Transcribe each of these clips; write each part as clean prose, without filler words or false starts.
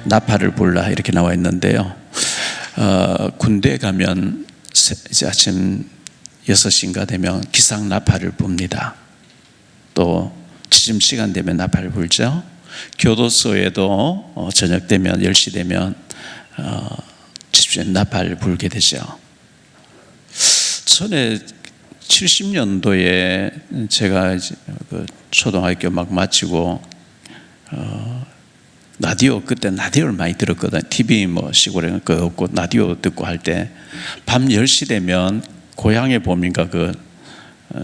나팔을 불라 이렇게 나와 있는데요. 군대에 가면 이제 아침 6시인가 되면 기상 나팔을 붑니다. 또 지침 시간 되면 나팔을 불죠. 교도소에도 저녁 되면 10시 되면 집중 나팔을 불게 되죠. 전에 70년도에 제가 그 초등학교 막 마치고 라디오, 그때 라디오를 많이 들었거든. TV 뭐 시골에 그 없고 라디오 듣고 할 때 밤 10시 되면 고향의 봄인가 그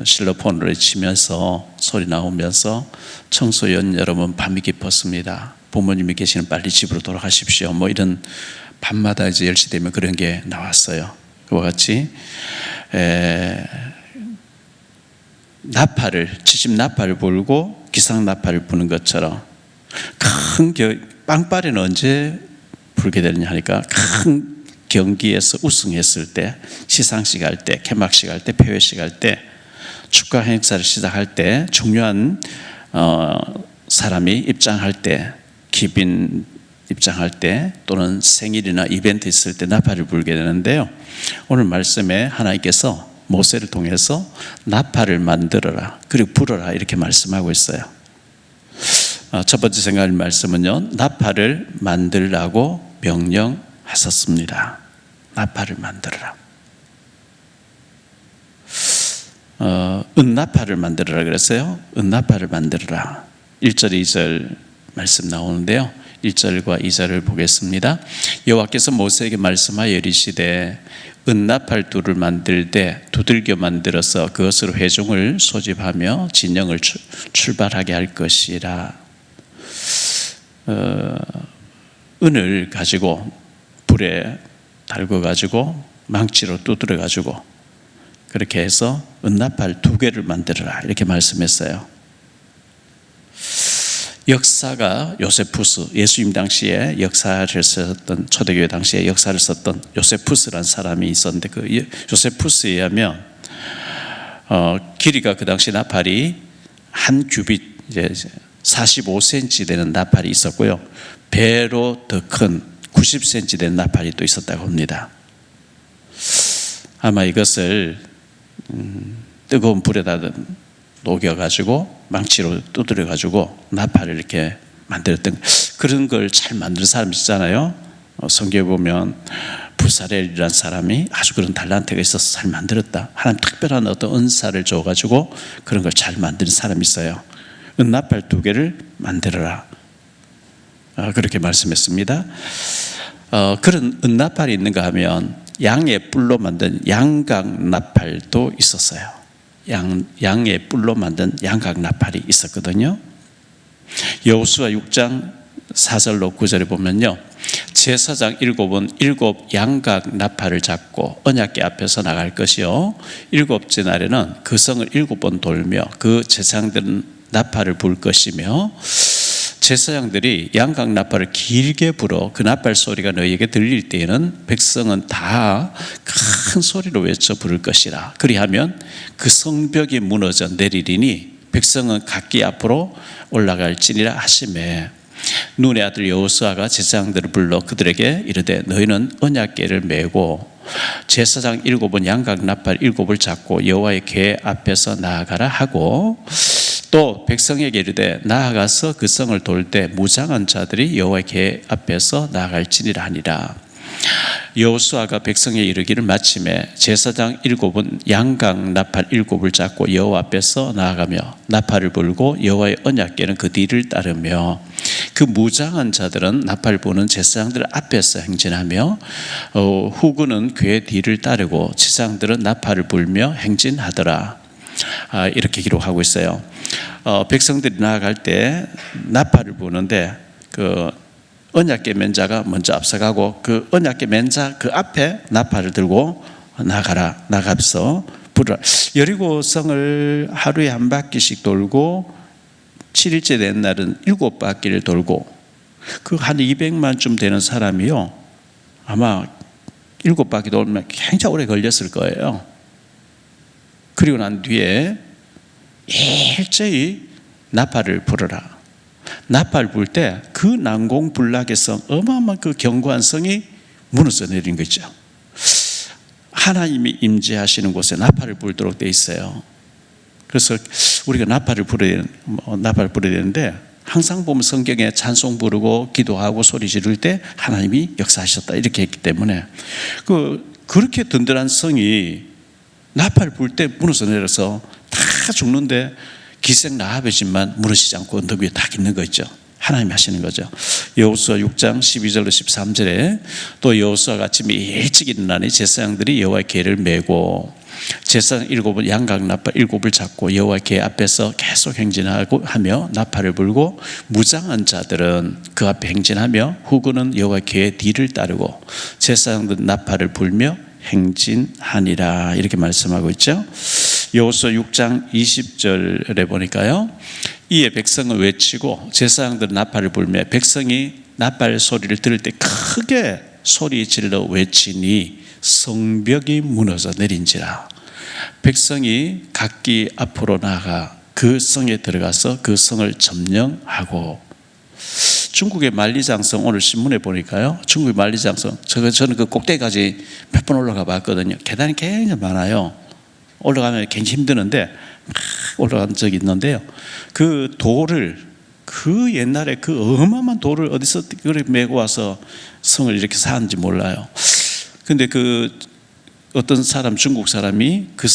실로폰으로 치면서 소리 나오면서 청소년 여러분 밤이 깊었습니다. 부모님이 계시는 빨리 집으로 돌아가십시오. 뭐 이런 밤마다 이제 10시 되면 그런 게 나왔어요. 그와 같이 나팔을, 지침 나팔을 불고 기상 나팔을 부는 것처럼 큰 빵빠레는 언제 불게 되느냐 하니까 큰 경기에서 우승했을 때, 시상식 할 때, 개막식 할 때, 폐회식 할 때, 축하 행사를 시작할 때, 중요한 사람이 입장할 때, 귀빈 입장할 때, 또는 생일이나 이벤트 있을 때 나팔을 불게 되는데요. 오늘 말씀에 하나님께서 모세를 통해서 나팔을 만들어라, 그리고 불어라 이렇게 말씀하고 있어요. 첫 번째 생각할 말씀은요, 나팔을 만들라고 명령하셨습니다. 나팔을 만들어라. 은나팔을 만들어라 그랬어요. 은나팔을 만들어라. 1절 2절 말씀 나오는데요, 1절과 2절을 보겠습니다. 여호와께서 모세에게 말씀하여 이르시되 은나팔 둘을 만들 때 두들겨 만들어서 그것으로 회중을 소집하며 진영을 출발하게 할 것이라. 은을 가지고 불에 달궈 가지고 망치로 두드려 가지고 그렇게 해서 은나팔 2개를 만들어라 이렇게 말씀했어요. 역사가 요세푸스, 예수님 당시에 역사를 썼던, 초대교회 당시에 역사를 썼던 요세푸스라는 사람이 있었는데 그 요세푸스에 의하면 길이가 그 당시 나팔이 한 규빗, 이제 45cm 되는 나팔이 있었고요, 배로 더 큰 90cm 되는 나팔이 또 있었다고 합니다. 아마 이것을 뜨거운 불에다 녹여가지고 망치로 두드려가지고 나팔을 이렇게 만들었던, 그런 걸 잘 만드는 사람이 있잖아요. 성경에 보면 부사렐이라는 사람이 아주 그런 달란트가 있어서 잘 만들었다, 하나님 특별한 어떤 은사를 줘가지고 그런 걸 잘 만드는 사람이 있어요. 은나팔 2개를 만들어라, 그렇게 말씀했습니다. 그런 은나팔이 있는가 하면 양의 뿔로 만든 양각 나팔도 있었어요. 양의 뿔로 만든 양각 나팔이 있었거든요. 여호수아 6장 4절로 9절에 보면요, 제사장 7은 7 양각 나팔을 잡고 언약궤 앞에서 나갈 것이요, 7째 날에는 그 성을 7번 돌며 그 제사장들은 나팔을 불 것이며, 제사장들이 양각 나팔을 길게 불어 그 나팔 소리가 너희에게 들릴 때에는 백성은 다 큰 소리로 외쳐 부를 것이라. 그리하면 그 성벽이 무너져 내리리니 백성은 각기 앞으로 올라갈지니라 하시매, 눈의 아들 여호수아가 제사장들을 불러 그들에게 이르되 너희는 언약궤를 메고 제사장 7은 양각 나팔 7을 잡고 여호와의 궤 앞에서 나아가라 하고, 또 백성에게 이르되 나아가서 그 성을 돌 때 무장한 자들이 여호와의 궤 앞에서 나아갈지니라 하니라. 여호수아가 백성에 이르기를 마침에 제사장 7은 양각 나팔 7을 잡고 여호와 앞에서 나아가며 나팔을 불고 여호와의 언약궤는 그 뒤를 따르며, 그 무장한 자들은 나팔 부는 제사장들 앞에서 행진하며 후군은 궤 뒤를 따르고 제사장들은 나팔을 불며 행진하더라. 이렇게 기록하고 있어요. 백성들이 나아갈 때 나팔을 부는데 그 언약궤 맨자가 먼저 앞서가고 그 언약궤 맨자 그 앞에 나팔을 들고 나가서 불어라. 여리고성을 하루에 한 바퀴씩 돌고 7일째 된 날은 7바퀴를 돌고, 그 한 200만쯤 되는 사람이요, 아마 7바퀴 돌면 굉장히 오래 걸렸을 거예요. 그리고 난 뒤에 일제히 나팔을 불어라. 나팔 불 때 그 난공불락의 성, 어마어마한 그 견고한 성이 무너져 내린 거죠. 하나님이 임재하시는 곳에 나팔을 불도록 돼 있어요. 그래서 우리가 나팔을 불어야 되는데, 항상 보면 성경에 찬송 부르고 기도하고 소리 지를 때 하나님이 역사하셨다 이렇게 했기 때문에 그렇게 든든한 성이 나팔 불 때 무너져 내려서 다 죽는데 기생 라합의 집만 무너지지 않고 언덕 위에 딱 있는 거 있죠. 하나님이 하시는 거죠. 여호수아 6장 12절로 13절에 또 여호수아가 아침에 일찍 일어나니 제사장들이 여호와의궤를 메고 제사장 7은 양각 나팔 7을 잡고 여호와의 궤 앞에서 계속 행진하고 하며 나팔을 불고 무장한 자들은 그 앞에 행진하며 후군은 여호와의 궤의 뒤를 따르고 제사장들은 나팔을 불며 행진하니라 이렇게 말씀하고 있죠. 여호수아 6장 20절에 보니까요, 이에 백성은 외치고 제사장들은 나팔을 불며 백성이 나팔 소리를 들을 때 크게 소리 질러 외치니 성벽이 무너져 내린지라. 백성이 각기 앞으로 나아가 그 성에 들어가서 그 성을 점령하고. 중국의 만리장성 오늘 신문에 보니까요, 중국의 만리장성 저는 그 꼭대기까지 몇 번 올라가 봤거든요. 계단이 굉장히 많아요. 올라가면 굉장히 힘드는데 막 올라간 적이 있는데요, 그 돌을, 그 옛날에 그 어마어마한 돌을 어디서 메고 와서 성을 이렇게 쌓았는지 몰라요. 근데 그 어떤 사람, 중국 사람이 그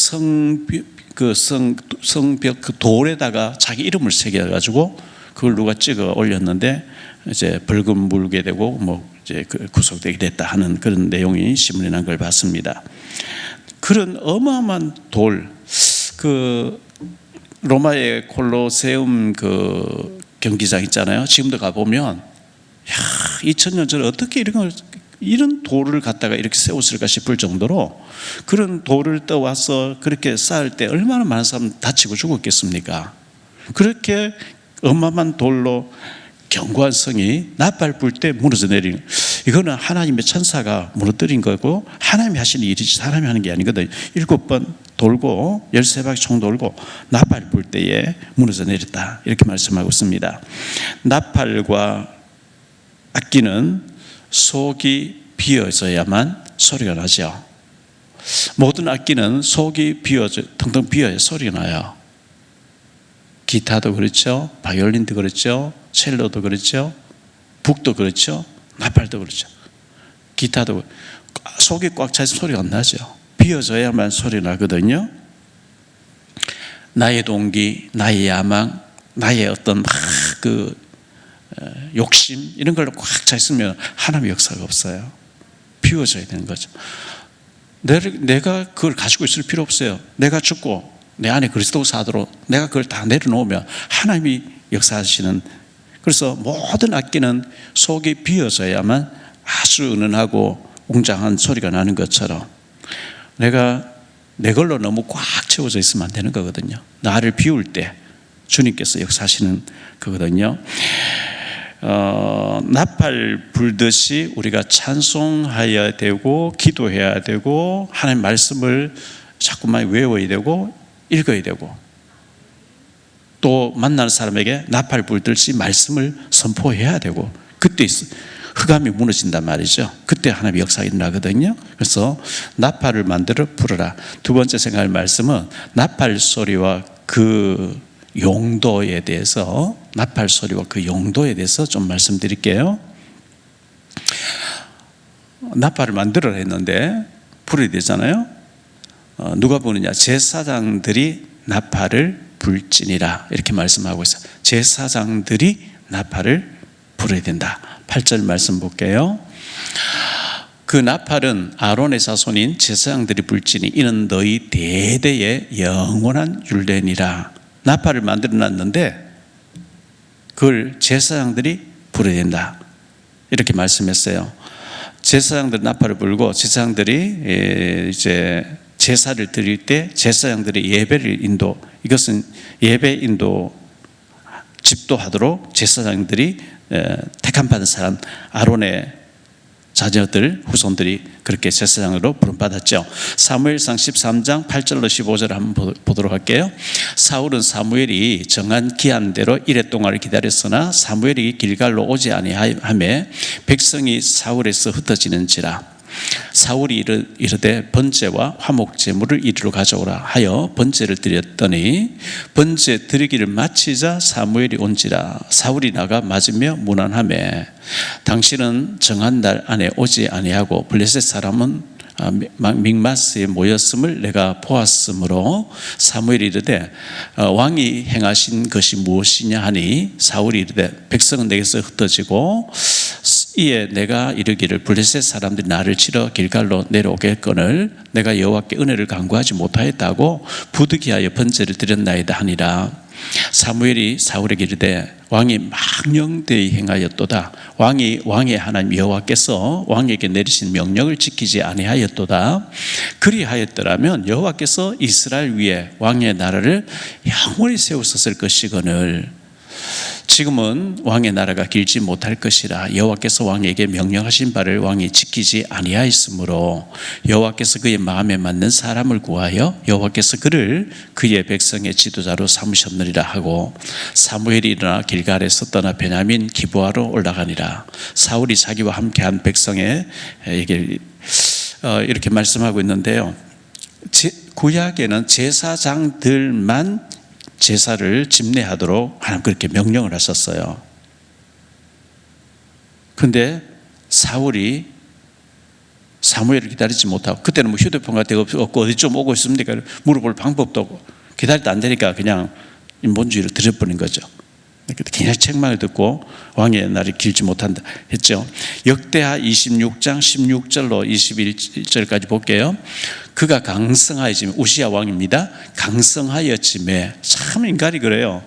성벽 그 돌에다가 자기 이름을 새겨가지고 그걸 누가 찍어 올렸는데 이제 벌금 물게 되고 뭐 이제 구속되게 됐다 하는 그런 내용이 신문에 난 걸 봤습니다. 그런 어마어마한 돌, 그 로마의 콜로세움 그 경기장 있잖아요. 지금도 가보면 2000년 전에 어떻게 이런 돌을 갖다가 이렇게 세웠을까 싶을 정도로 그런 돌을 떠와서 그렇게 쌓을 때 얼마나 많은 사람 다치고 죽었겠습니까? 그렇게 어마어마한 돌로 견고한 성이 나팔 불 때 무너져 내리는, 이거는 하나님의 천사가 무너뜨린 거고 하나님이 하시는 일이지 사람이 하는 게 아니거든요. 7번 돌고 13바퀴 총 돌고 나팔 불 때에 무너져 내렸다 이렇게 말씀하고 있습니다. 나팔과 악기는 속이 비어져야만 소리가 나죠. 모든 악기는 속이 텅텅 비어야 소리가 나요. 기타도 그렇죠, 바이올린도 그렇죠, 첼로도 그렇죠, 북도 그렇죠, 나팔도 그렇죠. 기타도 속이 꽉 차서 소리가 안 나죠. 비어져야만 소리 나거든요. 나의 동기, 나의 야망, 나의 어떤 욕심 이런 걸로 꽉 차 있으면 하나님의 역사가 없어요. 비워져야 되는 거죠. 내가 그걸 가지고 있을 필요 없어요. 내가 죽고 내 안에 그리스도 사도록 내가 그걸 다 내려놓으면 하나님이 역사하시는. 그래서 모든 악기는 속이 비어져야만 아주 은은하고 웅장한 소리가 나는 것처럼 내가 내 걸로 너무 꽉 채워져 있으면 안 되는 거거든요. 나를 비울 때 주님께서 역사하시는 거거든요. 나팔 불듯이 우리가 찬송해야 되고 기도해야 되고 하나님 말씀을 자꾸만 외워야 되고 읽어야 되고 또 만나는 사람에게 나팔 불듯이 말씀을 선포해야 되고, 그때 흑암이 무너진단 말이죠. 그때 하나님의 역사가 일어나거든요. 그래서 나팔을 만들어 불어라. 두 번째 생각할 말씀은 나팔 소리와 그 용도에 대해서, 나팔 소리와 그 용도에 대해서 좀 말씀드릴게요. 나팔을 만들어라 했는데 불어야 되잖아요. 누가 부르냐? 제사장들이 나팔을 불지니라 이렇게 말씀하고 있어요. 제사장들이 나팔을 불어야 된다. 8절 말씀 볼게요. 그 나팔은 아론의 자손인 제사장들이 불지니 이는 너희 대대의 영원한 율례니라. 나팔을 만들어 놨는데 그걸 제사장들이 불어야 된다 이렇게 말씀했어요. 제사장들 나팔을 불고 제사장들이 이제 제사를 드릴 때 제사장들이 예배를 인도, 이것은 예배 인도 집도하도록 제사장들이 택함 받은 사람 아론의 자녀들 후손들이 그렇게 제사장으로 부름받았죠. 사무엘상 13장 8절로 15절 한번 보도록 할게요. 사울은 사무엘이 정한 기한대로 이레 동안을 기다렸으나 사무엘이 길갈로 오지 아니하매 백성이 사울에서 흩어지는지라. 사울이 이르되 번제와 화목 제물을 이리로 가져오라 하여 번제를 드렸더니 번제 드리기를 마치자 사무엘이 온지라. 사울이 나가 맞으며 문안하매 당신은 정한 날 안에 오지 아니하고 블레셋 사람은 믹마스에 모였음을 내가 보았으므로 사무엘이 이르되 왕이 행하신 것이 무엇이냐 하니 사울이 이르되 백성은 내게서 흩어지고 이에 내가 이르기를 블레셋 사람들이 나를 치러 길갈로 내려오겠거늘 내가 여호와께 은혜를 간구하지 못하였다고 부득이하여 번제를 드렸나이다 하니라. 사무엘이 사울에게 이르되 왕이 망령되이 행하였도다. 왕의 하나님 여호와께서 왕에게 내리신 명령을 지키지 아니하였도다. 그리하였더라면 여호와께서 이스라엘 위에 왕의 나라를 영원히 세우셨을 것이거늘 지금은 왕의 나라가 길지 못할 것이라. 여호와께서 왕에게 명령하신 바를 왕이 지키지 아니하였으므로 여호와께서 그의 마음에 맞는 사람을 구하여 여호와께서 그를 그의 백성의 지도자로 삼으셨느니라 하고 사무엘이 일어나 길갈에서 떠나 베냐민 기브아로 올라가니라. 사울이 자기와 함께한 백성에게 이렇게 말씀하고 있는데요. 구약에는 제사장들만 제사를 집례하도록 하나님 그렇게 명령을 하셨어요. 그런데 사울이 사무엘을 기다리지 못하고, 그때는 뭐 휴대폰 같은 거 없고 어디 좀 오고 있습니까? 물어볼 방법도 없고 기다리도 안 되니까 그냥 인본주의를 들여버린 거죠. 그냥 책망을 듣고 왕의 날이 길지 못한다 했죠. 역대하 26장 16절로 21절까지 볼게요. 그가 강성하여짐에, 우시야 왕입니다. 강성하여짐에, 참 인간이 그래요.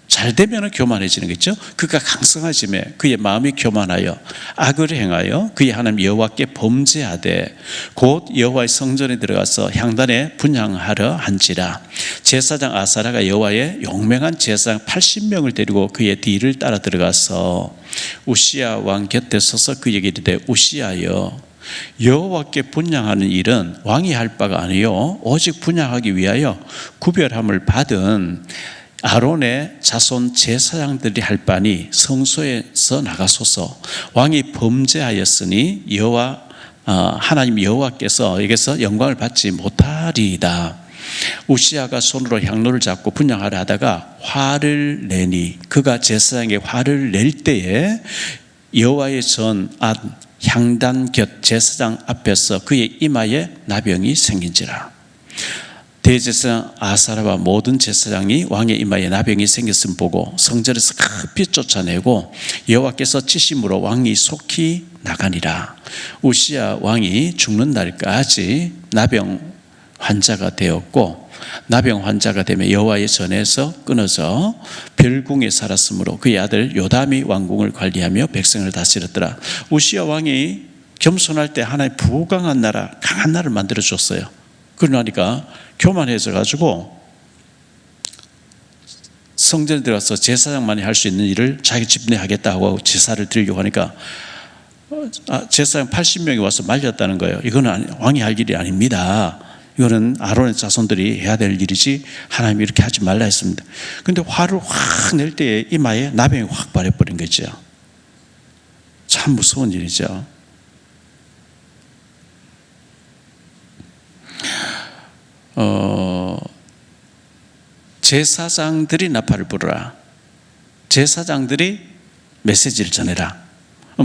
잘 되면 교만해지는 거죠. 그가 강성하짐에 그의 마음이 교만하여 악을 행하여 그의 하나님 여호와께 범죄하되 곧 여호와의 성전에 들어가서 향단에 분향하려 한지라. 제사장 아사라가 여호와의 용맹한 제사장 80명을 데리고 그의 뒤를 따라 들어가서 우시야 왕 곁에 서서 그에게 이르되 우시야여, 여호와께 분향하는 일은 왕이 할 바가 아니요 오직 분향하기 위하여 구별함을 받은 아론의 자손 제사장들이 할 바니 성소에서 나가소서. 왕이 범죄하였으니 여호와 하나님 여호와께서 에게서 영광을 받지 못하리이다. 우시야가 손으로 향로를 잡고 분향하려 하다가 화를 내니 그가 제사장에게 화를 낼 때에 여호와의 전 향단 곁 제사장 앞에서 그의 이마에 나병이 생긴지라. 대제사장 아사라와 모든 제사장이 왕의 이마에 나병이 생겼음 보고 성전에서 급히 쫓아내고 여호와께서 치심으로 왕이 속히 나가니라. 우시야 왕이 죽는 날까지 나병 환자가 되었고 나병 환자가 되며 여호와의 전에서 끊어져 별궁에 살았으므로 그의 아들 요담이 왕궁을 관리하며 백성을 다스렸더라. 우시야 왕이 겸손할 때 하나의 부강한 나라, 강한 나라를 만들어 줬어요. 그러니까 교만해져 가지고 성전에 들어가서 제사장만이 할 수 있는 일을 자기 집례하겠다고 제사를 드리려고 하니까 제사장 80명이 와서 말렸다는 거예요. 이거는 왕이 할 일이 아닙니다. 이거는 아론의 자손들이 해야 될 일이지 하나님이 이렇게 하지 말라 했습니다. 그런데 화를 확 낼 때에 이마에 나병이 확 발해버린 거죠. 참 무서운 일이죠. 제사장들이 나팔을 불어라. 제사장들이 메시지를 전해라.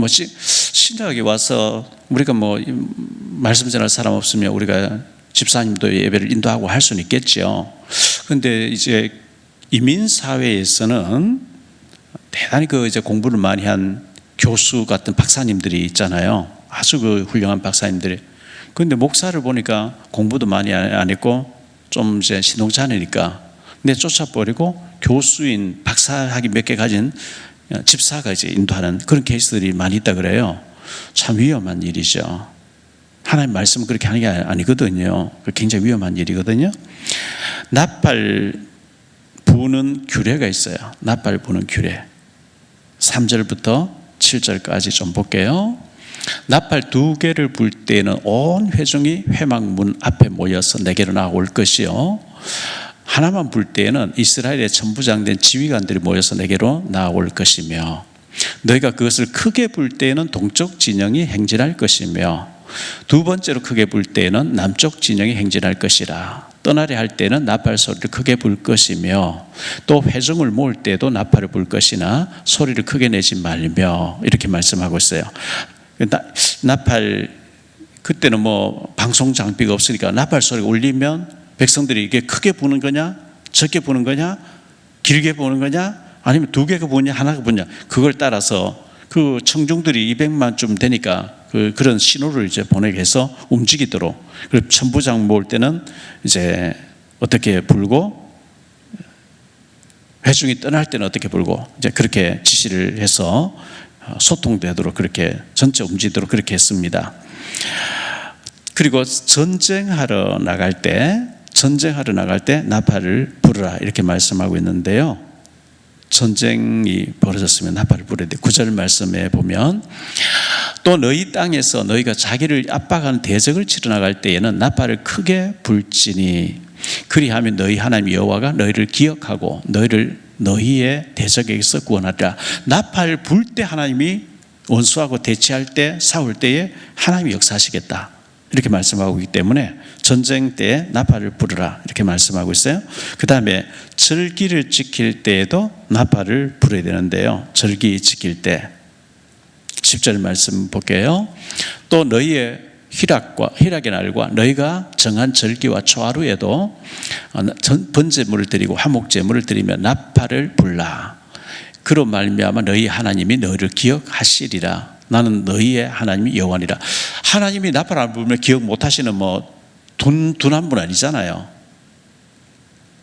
신학에 와서 우리가 말씀 전할 사람 없으면 우리가 집사님도 예배를 인도하고 할 수는 있겠죠. 그런데 이제 이민 사회에서는 대단히 이제 공부를 많이 한 교수 같은 박사님들이 있잖아요. 아주 훌륭한 박사님들이. 그런데 목사를 보니까 공부도 많이 안 했고 좀 이제 신동자니까 쫓아버리고 교수인 박사학위 몇 개 가진 집사가 이제 인도하는 그런 케이스들이 많이 있다 그래요. 참 위험한 일이죠. 하나님 말씀은 그렇게 하는 게 아니거든요. 굉장히 위험한 일이거든요. 나팔 부는 규례가 있어요. 나팔 부는 규례. 3절부터 7절까지 좀 볼게요. 나팔 2개를 불 때에는 온 회중이 회막문 앞에 모여서 내게로 나올 것이요, 하나만 불 때에는 이스라엘의 천부장된 지휘관들이 모여서 내게로 나올 것이며, 너희가 그것을 크게 불 때에는 동쪽 진영이 행진할 것이며, 2번째로 크게 불 때에는 남쪽 진영이 행진할 것이라. 떠나려 할 때는 나팔 소리를 크게 불 것이며, 또 회중을 모을 때도 나팔을 불 것이나 소리를 크게 내지 말며, 이렇게 말씀하고 있어요. 나팔, 그때는 뭐 방송 장비가 없으니까 나팔 소리가 울리면 백성들이 이게 크게 부는 거냐, 적게 부는 거냐, 길게 부는 거냐, 아니면 2개가 부냐, 하나가 부냐, 그걸 따라서 그 청중들이 200만쯤 되니까 그런 신호를 이제 보내게 해서 움직이도록. 그리고 천부장 모을 때는 이제 어떻게 불고, 회중이 떠날 때는 어떻게 불고, 이제 그렇게 지시를 해서 소통되도록, 그렇게 전체 움직이도록 그렇게 했습니다. 그리고 전쟁하러 나갈 때 나팔을 부르라, 이렇게 말씀하고 있는데요. 전쟁이 벌어졌으면 나팔을 불어야 돼. 9절 말씀에 보면, 또 너희 땅에서 너희가 자기를 압박하는 대적을 치러 나갈 때에는 나팔을 크게 불지니, 그리하면 너희 하나님 여호와가 너희를 기억하고 너희를 너희의 대적에게서 구원하리라. 나팔 불 때 하나님이 원수하고 대치할 때, 싸울 때에 하나님이 역사하시겠다, 이렇게 말씀하고 있기 때문에 전쟁 때 나팔을 부르라, 이렇게 말씀하고 있어요. 그 다음에 절기를 지킬 때에도 나팔을 불어야 되는데요. 절기 지킬 때 10절 말씀 볼게요. 또 너희의 희락의 날과 너희가 정한 절기와 초하루에도 번제물을 드리고 화목제물을 드리며 나팔을 불라. 그로 말미암아 너희 하나님이 너희를 기억하시리라. 나는 너희의 하나님이 여호와니라. 하나님이 나팔 안 불면 기억 못하시는 둔한 분 아니잖아요.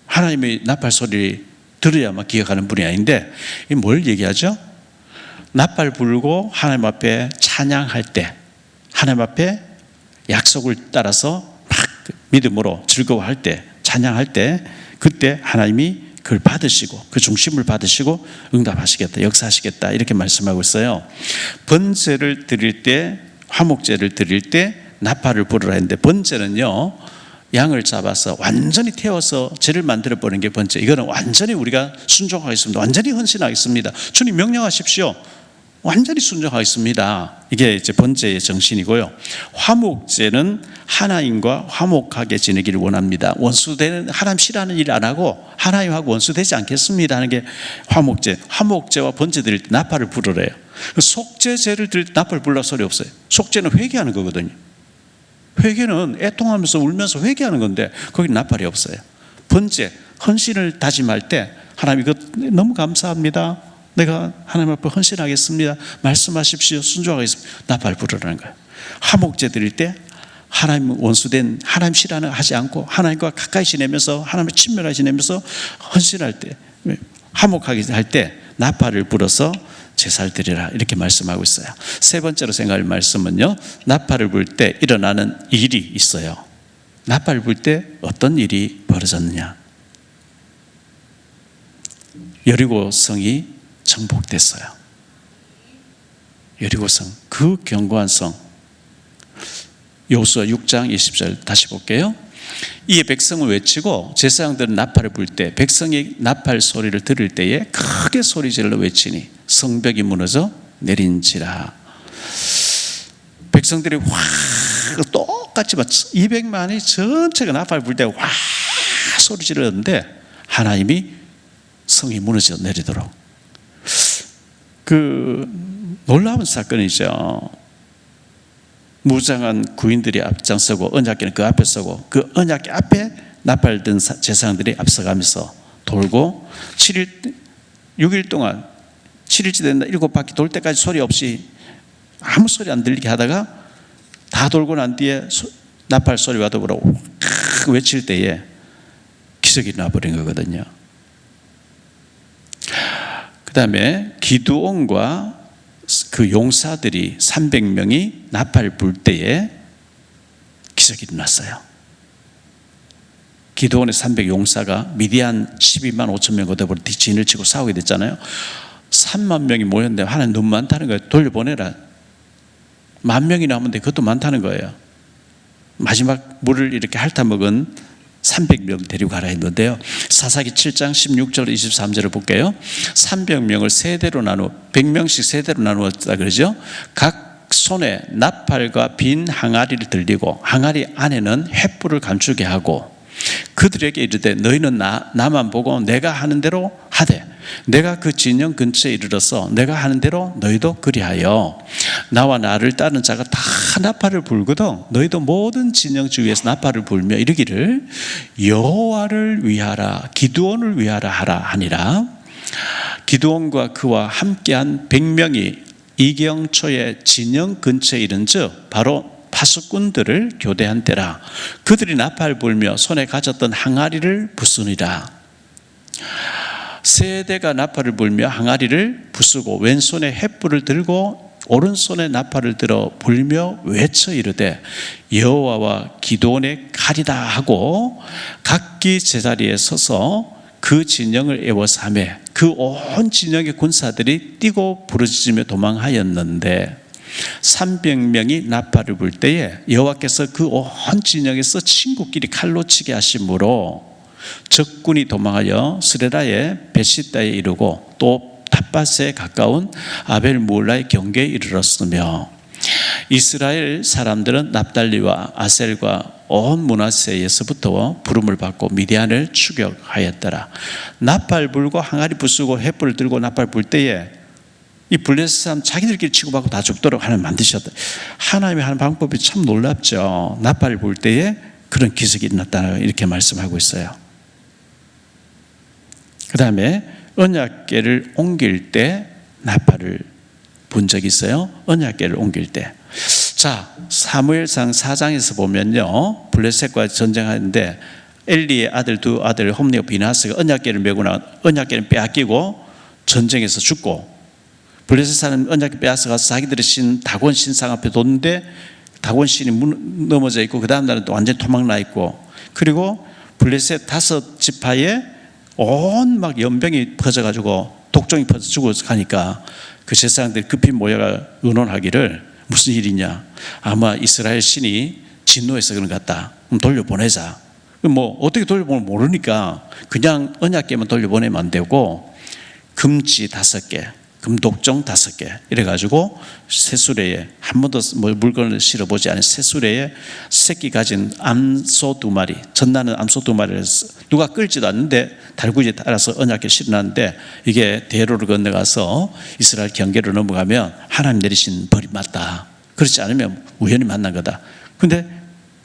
하나님이 나팔 소리 들어야만 기억하는 분이 아닌데, 뭘 얘기하죠? 나팔 불고 하나님 앞에 찬양할 때, 하나님 앞에 약속을 따라서 막 믿음으로 즐거워할 때, 찬양할 때, 그때 하나님이 그걸 받으시고 그 중심을 받으시고 응답하시겠다, 역사하시겠다, 이렇게 말씀하고 있어요. 번제를 드릴 때, 화목제를 드릴 때 나팔을 부르라 했는데, 번제는요, 양을 잡아서 완전히 태워서 제를 만들어 버리는 게 번제. 이거는 완전히 우리가 순종하겠습니다, 완전히 헌신하겠습니다, 주님 명령하십시오, 완전히 순종하겠습니다, 이게 이제 번제의 정신이고요. 화목제는 하나님과 화목하게 지내기를 원합니다. 원수되는, 하나님 싫어하는 일 안 하고 하나님하고 원수되지 않겠습니다 하는 게 화목제. 화목제와 번제 드릴 때 나팔을 부르래요. 속죄제를 드릴 때 나팔 불러 소리 없어요. 속죄는 회개하는 거거든요. 회개는 애통하면서 울면서 회개하는 건데 거기 나팔이 없어요. 번제, 헌신을 다짐할 때 하나님 이거 너무 감사합니다, 내가 하나님 앞에 헌신하겠습니다, 말씀하십시오, 순종하겠습니다, 나팔 부르라는 거예요. 화목제 드릴 때 하나님 원수된, 하나님 싫어하는 하지 않고 하나님과 가까이 지내면서 하나님을 친밀하게 지내면서 헌신할 때, 화목하게 할 때 나팔을 불어서 제사를 드리라, 이렇게 말씀하고 있어요. 세 번째로 생각할 말씀은요, 나팔을 불 때 일어나는 일이 있어요. 나팔을 불 때 어떤 일이 벌어졌느냐? 여리고 성이 정복됐어요. 여리고성, 그 견고한 성. 여호수아 6장 20절 다시 볼게요. 이에 백성을 외치고 제사장들은 나팔을 불 때 백성이 나팔 소리를 들을 때에 크게 소리질러 외치니 성벽이 무너져 내린지라. 백성들이 확 똑같이 200만이 전체가 나팔 불 때 와 소리 지르는데 하나님이 성이 무너져 내리도록. 그 놀라운 사건이죠. 무장한 구인들이 앞장서고 언약궤는 그 앞에 서고, 그 언약궤 앞에 나팔 든 제사장들이 앞서가면서 돌고 6일 동안 7일째 된다 7바퀴 돌 때까지 소리 없이 아무 소리 안 들리게 하다가 다 돌고 난 뒤에 나팔 소리와 더불어 외칠 때에 기적이 나버린 거거든요. 그 다음에 기드온과 그 용사들이 300명이 나팔 불 때에 기적이 일어났어요. 기드온의 300 용사가 미디안 12만 5천 명 거둬버려 진을 치고 싸우게 됐잖아요. 3만 명이 모였는데 하나님 너무 많다는 거예요. 돌려보내라. 10,000명이나 하면 그것도 많다는 거예요. 마지막 물을 이렇게 핥아먹은 300명 데리고 가라 했는데요. 사사기 7장 16절 23절을 볼게요. 300명을 세대로 나누어 100명씩 세대로 나누었다 그러죠. 각 손에 나팔과 빈 항아리를 들리고 항아리 안에는 횃불을 감추게 하고 그들에게 이르되 너희는 나만 보고 내가 하는 대로 하되 내가 그 진영 근처에 이르러서 내가 하는 대로 너희도 그리하여 나와 나를 따르는 자가 다 나팔을 불거든 너희도 모든 진영 주위에서 나팔을 불며 이르기를 여호와를 위하라 기드온을 위하라 하라 하니라. 기드온과 그와 함께한 100명이 이경초의 진영 근처에 이른즉 바로 파수꾼들을 교대한 때라. 그들이 나팔 불며 손에 가졌던 항아리를 부수니라. 세대가 나팔을 불며 항아리를 부수고 왼손에 횃불을 들고 오른손에 나팔을 들어 불며 외쳐 이르되 여호와와 기드온의 칼이다 하고 각기 제자리에 서서 그 진영을 에워싸매 그 온 진영의 군사들이 뛰고 부르짖으며 도망하였는데 300명이 나팔을 불 때에 여호와께서 그 온 진영에서 친구끼리 칼로 치게 하심으로 적군이 도망하여 스레라의 베시다에 이르고 또 닷밭에 가까운 아벨물라의 경계에 이르렀으며 이스라엘 사람들은 납달리와 아셀과 온 므낫세에서부터 부름을 받고 미디안을 추격하였더라. 나팔 불고 항아리 부수고 횃불을 들고 나팔 불 때에 이 블레셋 사람 자기들끼리 치고받고 다 죽도록 하나님 만드셨다. 하나님이 하는 방법이 참 놀랍죠. 나팔을 불 때에 그런 기적이 일어났다 이렇게 말씀하고 있어요. 그 다음에 언약궤를 옮길 때 나팔을 본 적이 있어요. 언약궤를 옮길 때. 자, 사무엘상 4장에서 보면요, 블레셋과 전쟁하는데 엘리의 아들 두 아들 홈리와 비나스가 언약궤를 메고 나가 언약궤를 빼앗기고 전쟁에서 죽고 블레셋 사람 언약궤 빼앗아가서 자기들의 신 다곤 신상 앞에 뒀는데 다곤 신이 넘어져 있고 그 다음 날은 또 완전히 토막나 있고 그리고 블레셋 5지파에 온 막 연병이 퍼져가지고 독종이 퍼져 죽어가니까 그 제사장들이 급히 모여가 의논하기를 무슨 일이냐, 아마 이스라엘 신이 진노해서 그런 것 같다. 그럼 돌려보내자. 뭐 어떻게 돌려보면 모르니까 그냥 언약궤만 돌려보내면 안 되고 금지 5개, 금독종 5개 이래가지고 새수레에 한 번도 물건을 실어보지 않은 새수레에 새끼 가진 암소 2마리, 전나는 암소 2마리를 누가 끌지도 않는데 달구지에 따라서 언약궤 실어놨는데 이게 대로를 건너가서 이스라엘 경계로 넘어가면 하나님 내리신 벌이 맞다. 그렇지 않으면 우연히 만난 거다. 근데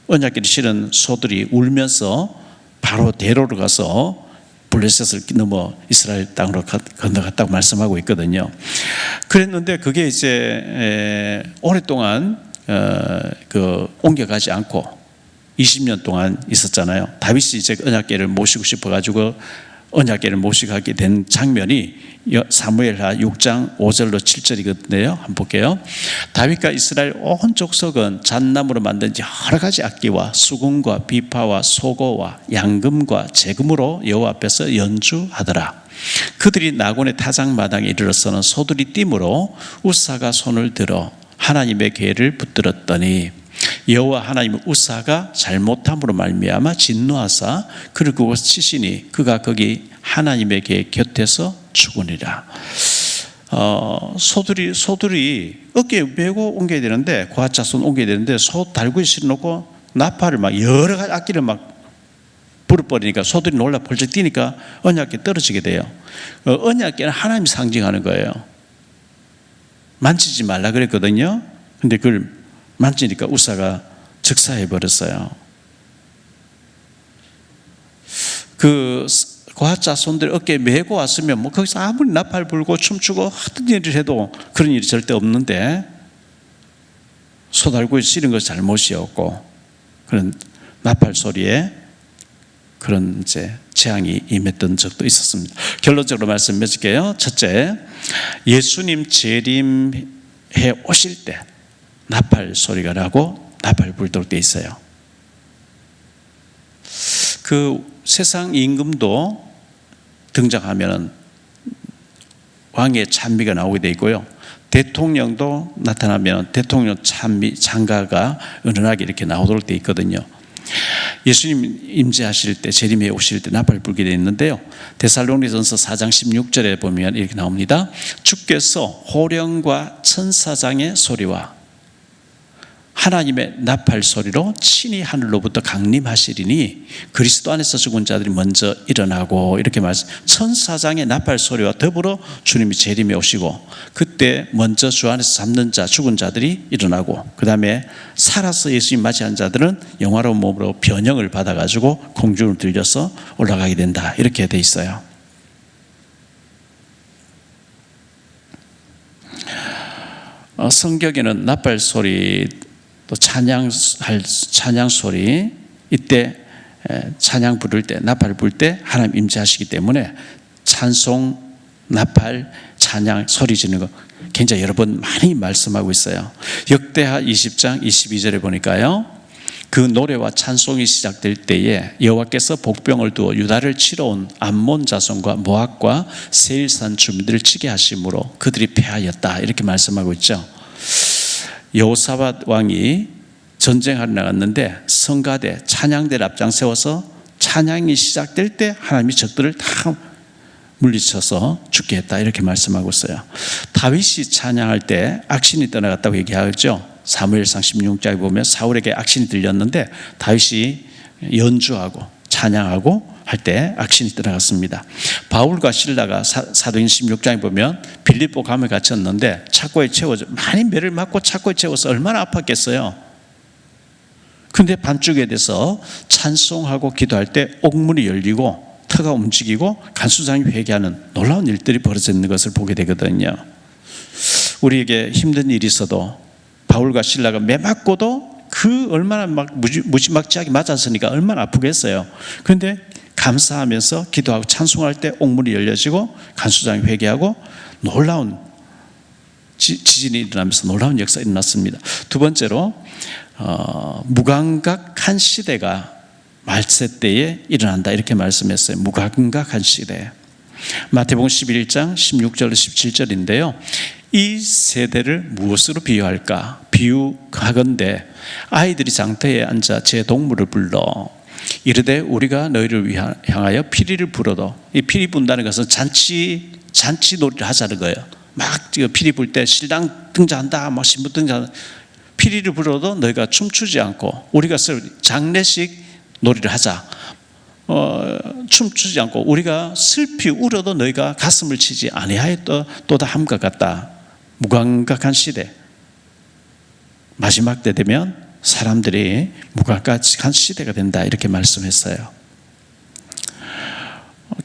언약궤를 실은 소들이 울면서 바로 대로로 가서 블레셋을 넘어 이스라엘 땅으로 건너갔다고 말씀하고 있거든요. 그랬는데 그게 이제 오랫동안 옮겨가지 않고 20년 동안 있었잖아요. 다윗이 이제 언약궤를 모시고 싶어가지고 언약궤를 모시고 가게 된 장면이 사무엘하 6장 5절로 7절이거든요. 한번 볼게요. 다윗과 이스라엘 온 족속은 잣나무로 만든 여러 가지 악기와 수금과 비파와 소고와 양금과 재금으로 여호와 앞에서 연주하더라. 그들이 나곤의 타작마당에 이르러서는 소들이 띠므로 우사가 손을 들어 하나님의 궤를 붙들었더니 여호와 하나님은 우사가 잘못함으로 말미암아 진노하사 그를 그곳 치시니 그가 거기 하나님의 궤 곁에서 죽으니라. 소들이 어깨에 메고 옮겨야 되는데 고아차손 옮겨야 되는데 소 달구에 실어놓고 나팔을 막 여러 가지 악기를 막 불어버리니까 소들이 놀라 벌쩍 뛰니까 언약궤 떨어지게 돼요. 언약궤는 하나님이 상징하는 거예요. 만지지 말라 그랬거든요. 근데 그걸 만지니까 우사가 즉사해 버렸어요. 그 고아자손들 어깨에 메고 왔으면 뭐 거기서 아무리 나팔 불고 춤추고 하던 일을 해도 그런 일이 절대 없는데 소달구에 실은 것이 잘못이었고 그런 나팔 소리에 그런 이제 재앙이 임했던 적도 있었습니다. 결론적으로 말씀해 줄게요. 첫째, 예수님 재림해 오실 때 나팔 소리가 나고 나팔 불도록 돼 있어요. 그 세상 임금도 등장하면은 왕의 찬미가 나오게 돼 있고요. 대통령도 나타나면 대통령 장가가 은은하게 이렇게 나오도록 되어 있거든요. 예수님 임재하실 때, 재림에 오실 때 나팔 불게 되어 있는데요. 데살로니가전서 4장 16절에 보면 이렇게 나옵니다. 주께서 호령과 천사장의 소리와 하나님의 나팔 소리로 친히 하늘로부터 강림하시리니 그리스도 안에서 죽은 자들이 먼저 일어나고, 이렇게 말씀. 천사장의 나팔 소리와 더불어 주님이 재림에 오시고, 그때 먼저 주 안에서 잠든 자, 죽은 자들이 일어나고, 그 다음에 살아서 예수님 맞이한 자들은 영화로운 몸으로 변형을 받아가지고 공중을 들려서 올라가게 된다, 이렇게 돼 있어요. 성경에는 나팔 소리, 또 찬양 소리, 이때 찬양 부를 때, 나팔 불 때 하나님 임재하시기 때문에 찬송, 나팔, 찬양 소리 지르는 거 굉장히 여러 번 많이 말씀하고 있어요. 역대하 20장 22절에 보니까요, 그 노래와 찬송이 시작될 때에 여호와께서 복병을 두어 유다를 치러 온 암몬 자손과 모압과 세일산 주민들을 치게 하심으로 그들이 패하였다, 이렇게 말씀하고 있죠. 여호사밧 왕이 전쟁하러 나갔는데 성가대, 찬양대를 앞장 세워서 찬양이 시작될 때 하나님이 적들을 다 물리쳐서 죽게 했다, 이렇게 말씀하고 있어요. 다윗이 찬양할 때 악신이 떠나갔다고 얘기하죠. 사무엘상 16장에 보면 사울에게 악신이 들렸는데 다윗이 연주하고 찬양하고 할 때 악신이 떠나갔습니다. 바울과 실라가 사도행 16장에 보면 빌립보 감에 갇혔는데 착고에 채워져, 많이 매를 맞고 착고에 채워서 얼마나 아팠겠어요. 근데 밤중에 돼서 찬송하고 기도할 때 옥문이 열리고 터가 움직이고 간수장이 회개하는 놀라운 일들이 벌어지는 것을 보게 되거든요. 우리에게 힘든 일이 있어도 바울과 실라가 매 맞고도 그 얼마나 막 무지막지하게 맞았으니까 얼마나 아프겠어요. 그런데 감사하면서 기도하고 찬송할 때 옥문이 열려지고 간수장이 회개하고 놀라운 지진이 일어나면서 놀라운 역사가 일어났습니다. 두 번째로 무감각한 시대가 말세 때에 일어난다, 이렇게 말씀했어요. 무감각한 시대. 마태복음 11장 16절 17절인데요. 이 세대를 무엇으로 비유할까? 비유하건대 아이들이 장터에 앉아 제 동물을 불러 이르되 우리가 너희를 향하여 피리를 불어도, 이 피리 분다는 것은 잔치 놀이를 하자는 거예요. 막 피리 불 때 신랑 등장한다, 막 신부 등장한다. 피리를 불어도 너희가 춤추지 않고, 우리가 장례식 놀이를 하자. 춤추지 않고 우리가 슬피 울어도 너희가 가슴을 치지 아니하였도다 함과 같다. 무감각한 시대. 마지막 때 되면 사람들이 무감각한 시대가 된다, 이렇게 말씀했어요.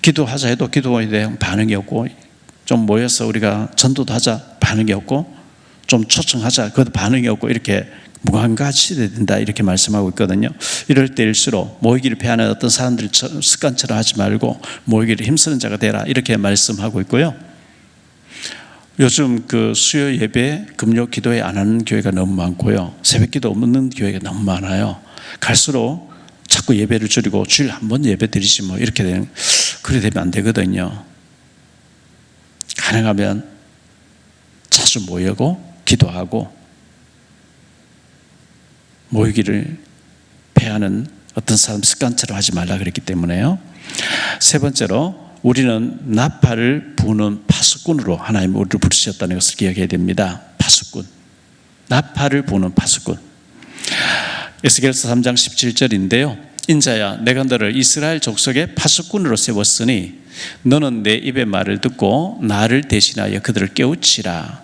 기도하자 해도 기도에 대한 반응이 없고, 좀 모여서 우리가 전도도 하자, 반응이 없고, 좀 초청하자, 그것도 반응이 없고, 이렇게 무감각한 시대 된다, 이렇게 말씀하고 있거든요. 이럴 때일수록 모이기를 패하는 어떤 사람들 습관처럼 하지 말고 모이기를 힘쓰는 자가 되라, 이렇게 말씀하고 있고요. 요즘 그 수요 예배, 금요 기도회 안 하는 교회가 너무 많고요. 새벽 기도 없는 교회가 너무 많아요. 갈수록 자꾸 예배를 줄이고 주일 한 번 예배 드리지 뭐 이렇게 되는, 그래 되면 안 되거든요. 가능하면 자주 모이고 기도하고 모이기를 패하는 어떤 사람 습관처럼 하지 말라 그랬기 때문에요. 세 번째로 우리는 나팔을 부는 파수꾼으로 하나님 우리를 부르셨다는 것을 기억해야 됩니다. 파수꾼, 나팔을 부는 파수꾼. 에스겔서 3장 17절인데요. 인자야, 내가 너를 이스라엘 족속의 파수꾼으로 세웠으니 너는 내 입의 말을 듣고 나를 대신하여 그들을 깨우치라.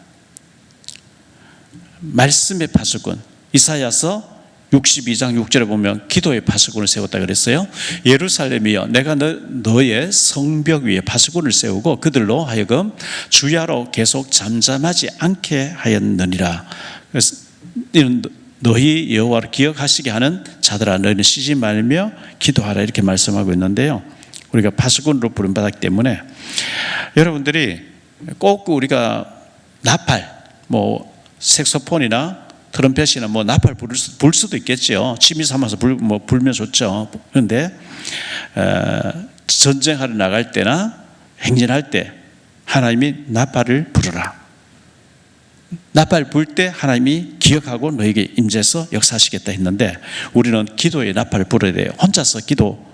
말씀의 파수꾼. 이사야서 62장 6절에 보면 기도의 파수꾼을 세웠다 그랬어요. 예루살렘이여, 내가 너의 성벽 위에 파수꾼을 세우고 그들로 하여금 주야로 계속 잠잠하지 않게 하였느니라. 그래서 너희 여호와를 기억하시게 하는 자들아, 너희는 쉬지 말며 기도하라, 이렇게 말씀하고 있는데요. 우리가 파수꾼으로 부름받았기 때문에 여러분들이 꼭 우리가 나팔, 뭐 색소폰이나 트럼펫이나 뭐 나팔 불 수도 있겠죠. 취미 삼아서 불면 좋죠. 그런데 전쟁하러 나갈 때나 행진할 때 하나님이 나팔을 부르라, 나팔 불 때 하나님이 기억하고 너에게 임재해서 역사하시겠다 했는데 우리는 기도에 나팔을 불어야 돼요. 혼자서 기도,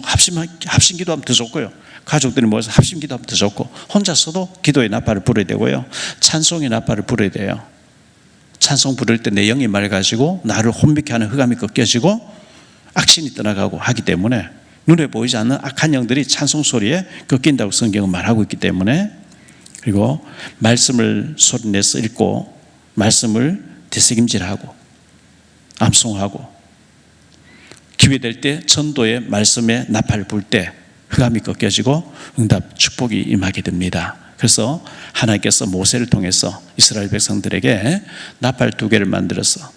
합심 기도하면 더 좋고요. 가족들이 모여서 합심 기도하면 더 좋고, 혼자서도 기도에 나팔을 불어야 되고요. 찬송의 나팔을 불어야 돼요. 찬송 부를 때 내 영이 맑아지고 나를 혼미케 하는 흑암이 꺾여지고 악신이 떠나가고 하기 때문에 눈에 보이지 않는 악한 영들이 찬송 소리에 꺾인다고 성경은 말하고 있기 때문에, 그리고 말씀을 소리내서 읽고 말씀을 되새김질하고 암송하고 기회될 때 전도의 말씀에 나팔을 불 때 흑암이 꺾여지고 응답 축복이 임하게 됩니다. 그래서 하나님께서 모세를 통해서 이스라엘 백성들에게 나팔 2개를 만들어서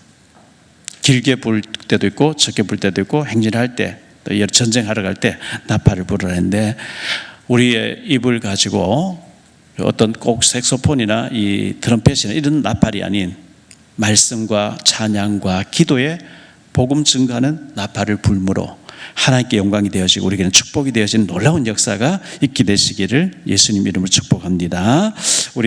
길게 불 때도 있고 적게 불 때도 있고 행진할 때 또 전쟁하러 갈 때 나팔을 불으라 했는데, 우리의 입을 가지고 어떤 꼭 색소폰이나 이 트럼펫이나 이런 나팔이 아닌 말씀과 찬양과 기도에 복음 증가하는 나팔을 불므로 하나님께 영광이 되어지고 우리에게는 축복이 되어지는 놀라운 역사가 있게 되시기를 예수님 이름으로 축복합니다. 우리